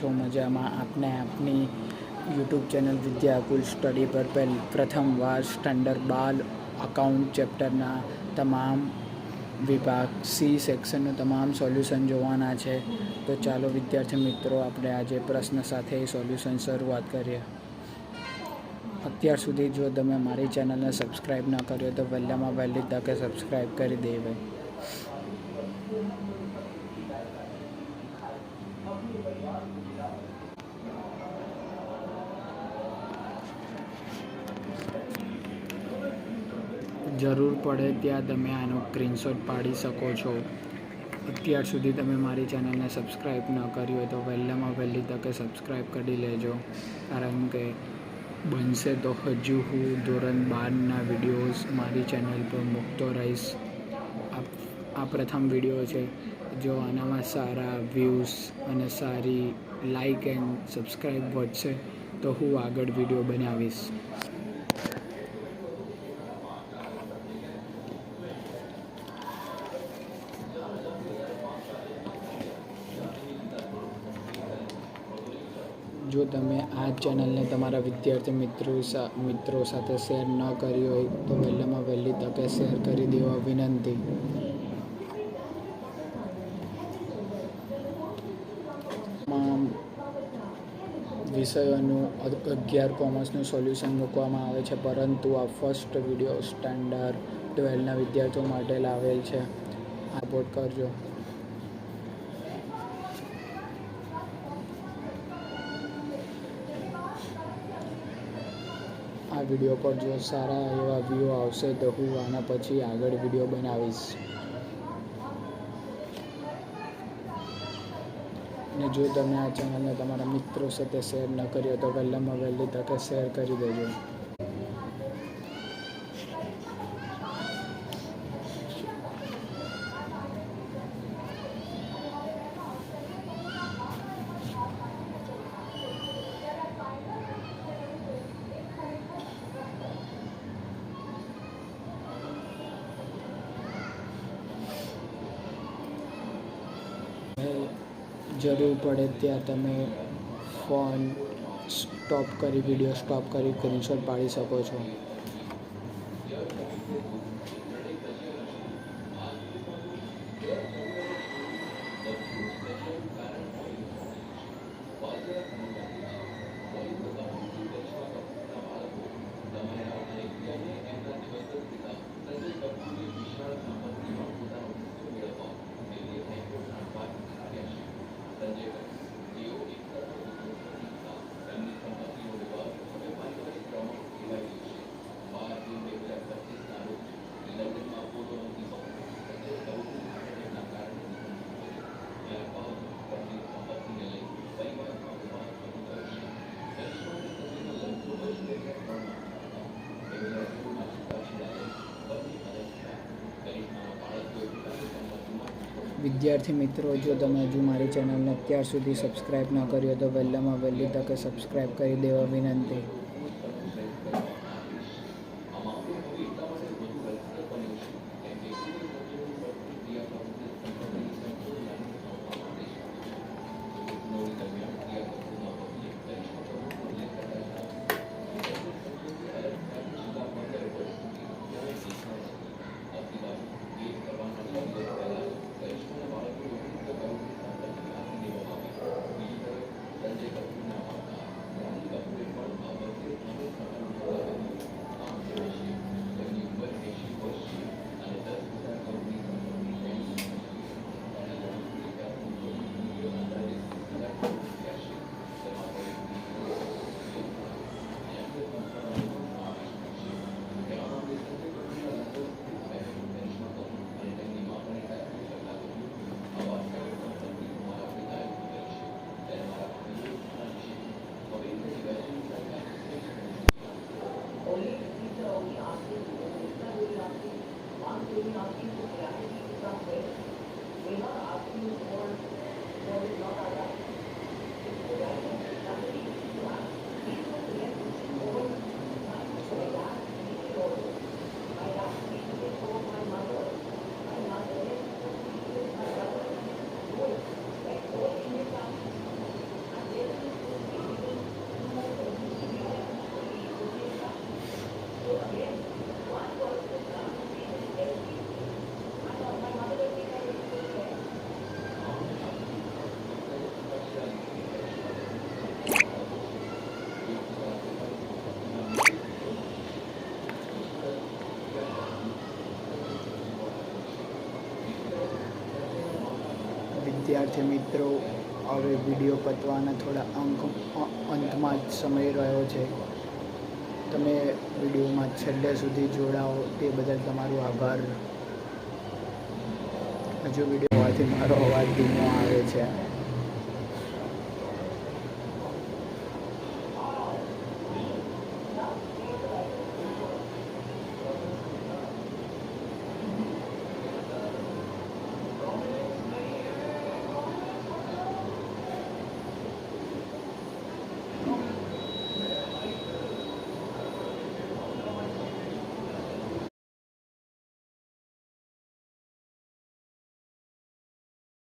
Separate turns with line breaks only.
તો મજામાં. આપને આપની યુટ્યુબ ચેનલ વિદ્યાકુલ સ્ટડી પર પ્રથમવાર સ્ટાન્ડર્ડ 12 અકાઉન્ટ ચેપ્ટરના તમામ વિભાગ સી સેક્શનનું તમામ સોલ્યુશન જોવાના છે. તો ચાલો વિદ્યાર્થી મિત્રો, આપણે આજે પ્રશ્ન સાથે સોલ્યુશન શરૂઆત કરીએ. અત્યાર સુધી જો તમે મારી ચેનલને સબસ્ક્રાઈબ ન કર્યો તો વહેલામાં વહેલી તકે સબસ્ક્રાઈબ કરી દેવાય. જરૂર પડે ત્યાં તમે આનો સ્ક્રીનશોટ પાડી શકો છો. અત્યાર સુધી તમે મારી ચેનલને સબસ્ક્રાઈબ ન કરી હોય તો વહેલામાં વહેલી તકે સબસ્ક્રાઈબ કરી લેજો, કારણ કે બનશે તો હજુ હું ધોરણ 12ના વિડીયોઝ મારી ચેનલ પર મૂકતો રહીશ. આ પ્રથમ વિડીયો છે. જો આનામાં સારા વ્યૂઝ અને સારી લાઈક એન્ડ સબસ્ક્રાઈબ વધશે તો હું આગળ વિડીયો બનાવીશ. જો તમે આ ચેનલને તમારા વિદ્યાર્થી મિત્રો સાથે શેર ન કરી હોય તો વહેલામાં વહેલી તકે શેર કરી દેવા વિનંતી. તમામ વિષયોનું 11 કોમર્સનું સોલ્યુશન મૂકવામાં આવે છે, પરંતુ આ ફર્સ્ટ વિડીયો સ્ટાન્ડર્ડ 12ના વિદ્યાર્થીઓ માટે લાવેલ છે. સપોર્ટ કરજો. આ વિડીયો પર જો સારા એવા વ્યૂ આવશે તો હું આના પછી આગળ વિડીયો બનાવીશ. અને જો તમે આ ચેનલને તમારા મિત્રો સાથે શેર ન કર્યો તો વહેલામાં વહેલી તકે શેર કરી દેજો. જરૂર પડે ત્યાં તમે ફોન વિડીયો સ્ટોપ કરી સ્ક્રીનશોટ પાડી શકો છો. વિદ્યાર્થી મિત્રો, જો તમે હજુ મારી ચેનલને અત્યાર સુધી સબસ્ક્રાઈબ ન કરી હોય તો વહેલામાં વહેલી તકે સબસ્ક્રાઈબ કરી દેવા વિનંતી. વિદ્યાર્થી મિત્રો, હવે વિડીયો પતવાના થોડા અંતમાં જ સમય રહ્યો છે. તમે વિડીયોમાં છેલ્લે સુધી જોડાઓ તે બદલ તમારો આભાર. હજુ વિડીયો હોવાથી મારો અવાજ ધીમો આવે છે.